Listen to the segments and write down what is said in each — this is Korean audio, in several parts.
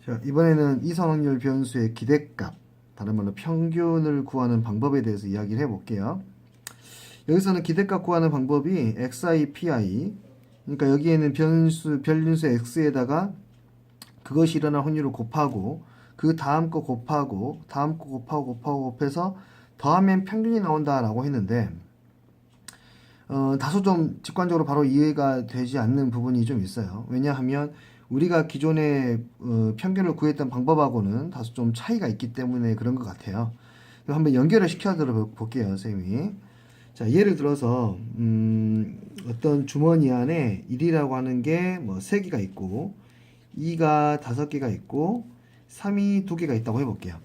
자, 이번에는 이선 확률 변수의 기대값, 다른 말로 평균을 구하는 방법에 대해서 이야기를 해볼게요. 여기서는 기대값 구하는 방법이 xi, pi, 그러니까 여기에는 변수 x에다가 그것이 일어날 확률을 곱하고 그 다음 거 곱하고 다음 거 곱하고 곱해서 더하면 평균이 나온다라고 했는데 다소 좀 직관적으로 바로 이해가 되지 않는 부분이 좀 있어요. 왜냐하면 우리가 기존에 평균을 구했던 방법하고는 다소 좀 차이가 있기 때문에 그런 것 같아요. 한번 연결을 시켜 볼게요, 선생님이. 자, 예를 들어서 어떤 주머니 안에 1이라고 하는 게 뭐 3개가 있고 2가 5개가 있고 3이 2개가 있다고 해볼게요.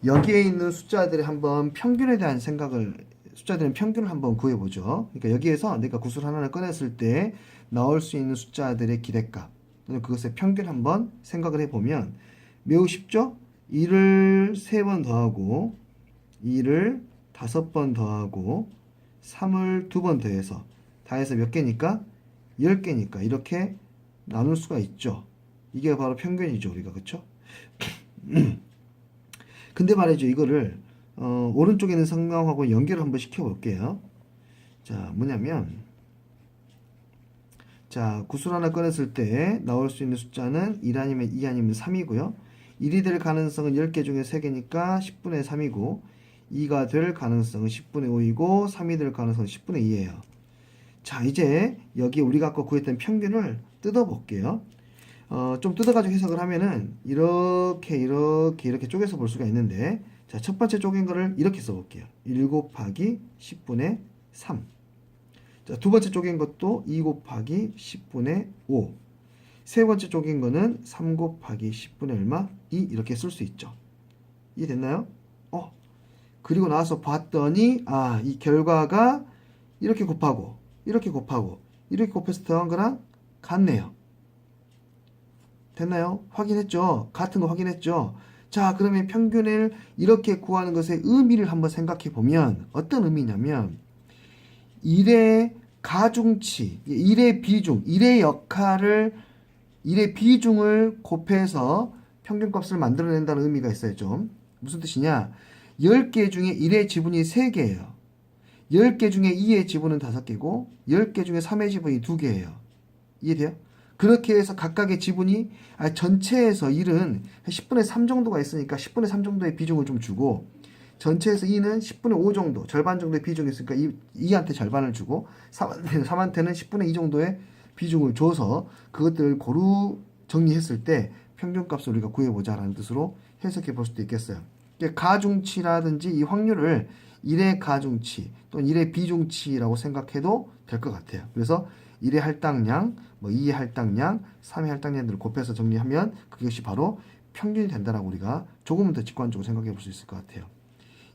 여기에 있는 숫자들의 한번 평균에 대한 생각을 숫자들은 평균을 한번 구해보죠. 그러니까 여기에서 내가 구술 하나를 꺼냈을 때 나올 수 있는 숫자들의 기대값 또는 그것의 평균 한번 생각을 해보면 매우 쉽죠? 1을 3번 더하고 2를 5번 더하고 3을 2번 더해서 다 해서 몇 개니까? 10개니까 이렇게 나눌 수가 있죠. 이게 바로 평균이죠, 우리가. 그쵸? 근데 말이죠, 이거를 오른쪽에 있는 상황하고 연결을 한번 시켜볼게요. 자, 뭐냐면 자, 구술 하나 꺼냈을 때 나올 수 있는 숫자는 1 아니면 2 아니면 3이고요. 1이 될 가능성은 10개 중에 3개니까 10분의 3이고 2가 될 가능성은 10분의 5이고 3이 될 가능성은 10분의 2예요. 자, 이제 여기 우리가 아까 구했던 평균을 뜯어볼게요. 좀 뜯어가지고 해석을 하면은 이렇게 쪼개서 볼 수가 있는데, 자, 첫 번째 쪼갠 거를 이렇게 써볼게요. 1 곱하기 10분의 3. 자, 두 번째 쪼갠 것도 2 곱하기 10분의 5. 세 번째 쪼갠 거는 3 곱하기 10분의 얼마? 2 이렇게 쓸 수 있죠. 이해됐나요? 그리고 나서 봤더니 이 결과가 이렇게 곱하고 이렇게 곱하고 이렇게 곱해서 더한 거랑 같네요. 됐나요? 확인했죠? 같은 거 확인했죠? 자, 그러면 평균을 이렇게 구하는 것의 의미를 한번 생각해 보면 어떤 의미냐면 1의 가중치, 1의 비중, 1의 비중을 곱해서 평균값을 만들어낸다는 의미가 있어요, 좀. 무슨 뜻이냐? 10개 중에 1의 지분이 3개예요. 10개 중에 2의 지분은 5개고 10개 중에 3의 지분이 2개예요. 이해돼요? 그렇게 해서 각각의 지분이 전체에서 1은 10분의 3 정도가 있으니까 10분의 3 정도의 비중을 좀 주고 전체에서 2는 10분의 5 정도, 절반 정도의 비중이 있으니까 2한테 절반을 주고 3한테는 10분의 2 정도의 비중을 줘서 그것들을 고루 정리했을 때 평균값을 우리가 구해보자라는 뜻으로 해석해 볼 수도 있겠어요. 가중치라든지 이 확률을 1의 가중치 또는 1의 비중치라고 생각해도 될 것 같아요. 그래서 1의 할당량, 2의 할당량, 3의 할당량들을 곱해서 정리하면 그것이 바로 평균이 된다라고 우리가 조금은 더 직관적으로 생각해 볼 수 있을 것 같아요.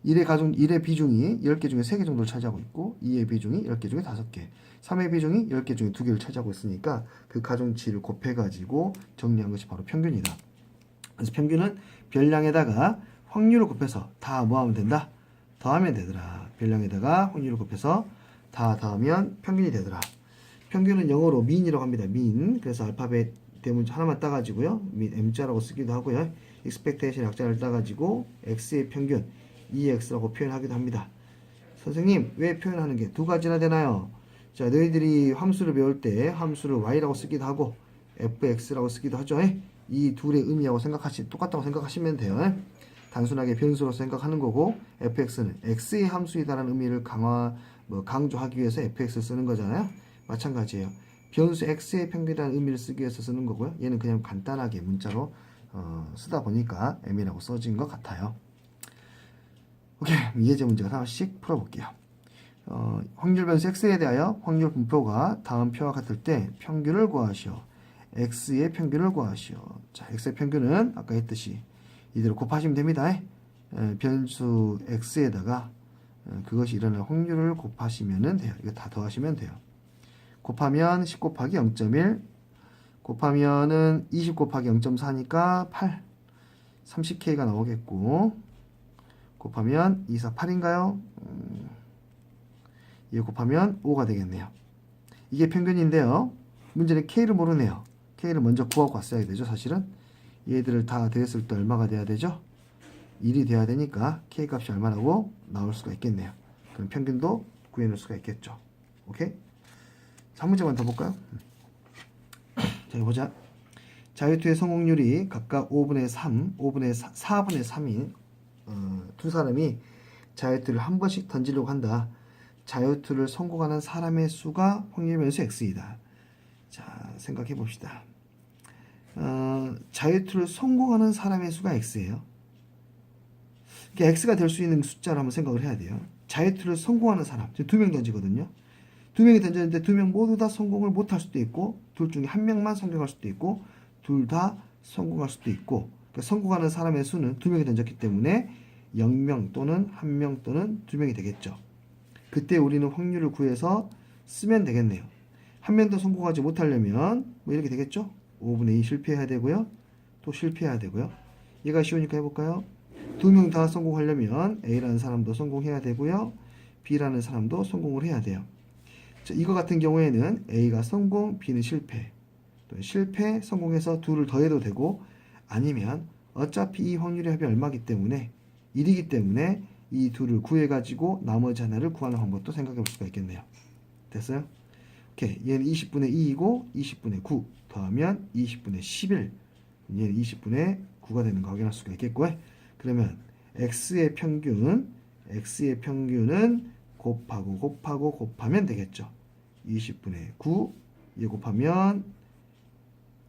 1의 비중이 10개 중에 3개 정도를 차지하고 있고 2의 비중이 10개 중에 5개, 3의 비중이 10개 중에 2개를 차지하고 있으니까 그 가중치를 곱해가지고 정리한 것이 바로 평균이다. 그래서 평균은 별량에다가 확률을 곱해서 다 뭐하면 된다? 더하면 되더라. 별량에다가 확률을 곱해서 다 더하면 평균이 되더라. 평균은 영어로 mean이라고 합니다. mean. 그래서 알파벳 대문 하나만 따가지고요. m자라고 쓰기도 하고요. expectation 약자를 따가지고 x의 평균, 2x라고 표현하기도 합니다. 선생님, 왜 표현하는 게 두 가지나 되나요? 자, 너희들이 함수를 배울 때 함수를 y라고 쓰기도 하고 fx라고 쓰기도 하죠. 이 둘의 의미하고 똑같다고 생각하시면 돼요. 단순하게 변수로 생각하는 거고 fx는 x의 함수이다라는 의미를 강조하기 위해서 fx를 쓰는 거잖아요. 마찬가지예요. 변수 x의 평균이라는 의미를 쓰기 위해서 쓰는 거고요. 얘는 그냥 간단하게 문자로 쓰다 보니까 m이라고 써진 것 같아요. 오케이, 예제 문제가 하나씩 풀어볼게요. 확률 변수 x에 대하여 확률 분포가 다음 표와 같을 때 평균을 구하시오. x의 평균을 구하시오. 자, x의 평균은 아까 했듯이 이대로 곱하시면 됩니다. 변수 x에다가 그것이 일어날 확률을 곱하시면 돼요. 이거 다 더하시면 돼요. 곱하면 10 곱하기 0.1 곱하면은 20 곱하기 0.4니까 8 30K가 나오겠고 곱하면 2, 4, 8인가요? 이거 곱하면 5가 되겠네요. 이게 평균인데요. 문제는 K를 모르네요. K를 먼저 구하고 왔어야 되죠, 사실은. 얘들을 다 더했을 때 얼마가 돼야 되죠? 1이 돼야 되니까 K값이 얼마라고 나올 수가 있겠네요. 그럼 평균도 구해낼 수가 있겠죠. 오케이? 자, 한 문제만 더 볼까요? 자, 보자. 자유투의 성공률이 각각 5분의 3, 4분의 3인 두 사람이 자유투를 한 번씩 던지려고 한다. 자유투를 성공하는 사람의 수가 확률 변수 x이다. 자, 생각해 봅시다. 자유투를 성공하는 사람의 수가 x예요. 이게 x가 될 수 있는 숫자를 한번 생각을 해야 돼요. 자유투를 성공하는 사람, 두 명 던지거든요. 두 명이 던졌는데 두 명 모두 다 성공을 못할 수도 있고, 둘 중에 한 명만 성공할 수도 있고, 둘 다 성공할 수도 있고, 그러니까 성공하는 사람의 수는 두 명이 던졌기 때문에 0명 또는 1명 또는 2명이 되겠죠. 그때 우리는 확률을 구해서 쓰면 되겠네요. 한 명도 성공하지 못하려면 뭐 이렇게 되겠죠. 5분의 2 실패해야 되고요. 또 실패해야 되고요. 얘가 쉬우니까 해볼까요? 두 명 다 성공하려면 A라는 사람도 성공해야 되고요. B라는 사람도 성공을 해야 돼요. 자, 이거 같은 경우에는 A가 성공, B는 실패. 또 실패, 성공해서 둘을 더해도 되고, 아니면 어차피 이 확률의 합이 얼마기 때문에 1이기 때문에 이 둘을 구해가지고 나머지 하나를 구하는 방법도 생각해 볼 수가 있겠네요. 됐어요? 오케이. 얘는 20분의 2이고 20분의 9 더하면 20분의 11. 얘는 20분의 9가 되는 거 확인할 수가 있겠고, 그러면 x의 평균은 곱하면 되겠죠. 20분의 9 얘 곱하면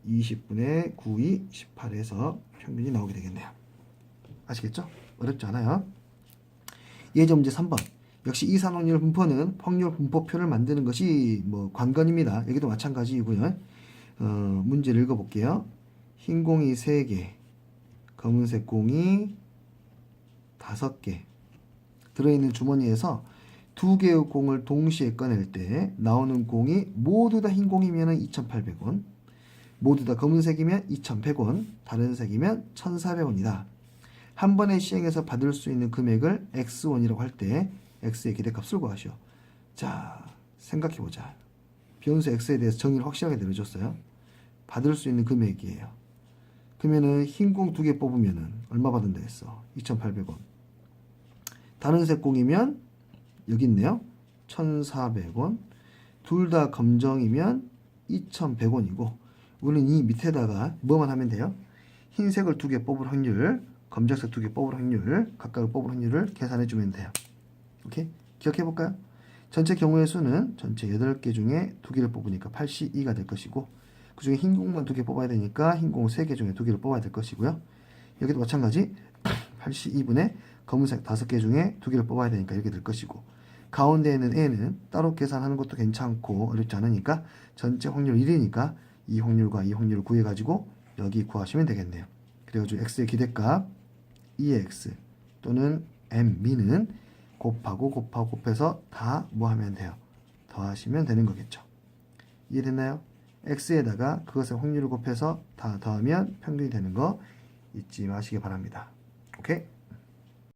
20분의 9이 18에서 평균이 나오게 되겠네요. 아시겠죠? 어렵지 않아요. 예제 문제 3번. 역시 이산 확률 분포는 확률 분포표를 만드는 것이 관건입니다. 여기도 마찬가지이고요. 문제를 읽어볼게요. 흰 공이 3개, 검은색 공이 5개 들어있는 주머니에서 2개의 공을 동시에 꺼낼 때 나오는 공이 모두 다 흰 공이면 2,800원, 모두 다 검은색이면 2,100원, 다른 색이면 1,400원이다. 한 번에 시행해서 받을 수 있는 금액을 X1이라고 할 때 X의 기대값을 구하시오. 자, 생각해보자. 변수 X에 대해서 정의를 확실하게 내려줬어요. 받을 수 있는 금액이에요. 그러면은 흰 공 2개 뽑으면은 얼마 받는다 했어? 2,800원. 다른 색 공이면 여기 있네요. 1,400원. 둘 다 검정이면 2,100원이고, 우리는 이 밑에다가 뭐만 하면 돼요? 흰색을 2개 뽑을 확률, 검정색 2개 뽑을 확률, 각각을 뽑을 확률을 계산해 주면 돼요. 오케이? 기억해 볼까요? 전체 경우의 수는 전체 8개 중에 2개를 뽑으니까 82가 될 것이고, 그 중에 흰 공만 2개 뽑아야 되니까 흰 공 3개 중에 2개를 뽑아야 될 것이고요. 여기도 마찬가지 82분의 검은색 5개 중에 2개를 뽑아야 되니까 이렇게 될 것이고, 가운데 있는 A는 따로 계산하는 것도 괜찮고 어렵지 않으니까 전체 확률 1이니까 이 확률과 이 확률을 구해가지고 여기 구하시면 되겠네요. 그래가지고 X의 기대값 2X 또는 MB는 곱해서 다 뭐 하면 돼요? 더하시면 되는 거겠죠. 이해됐나요? X에다가 그것의 확률을 곱해서 다 더하면 평균이 되는 거 잊지 마시기 바랍니다. 오케이?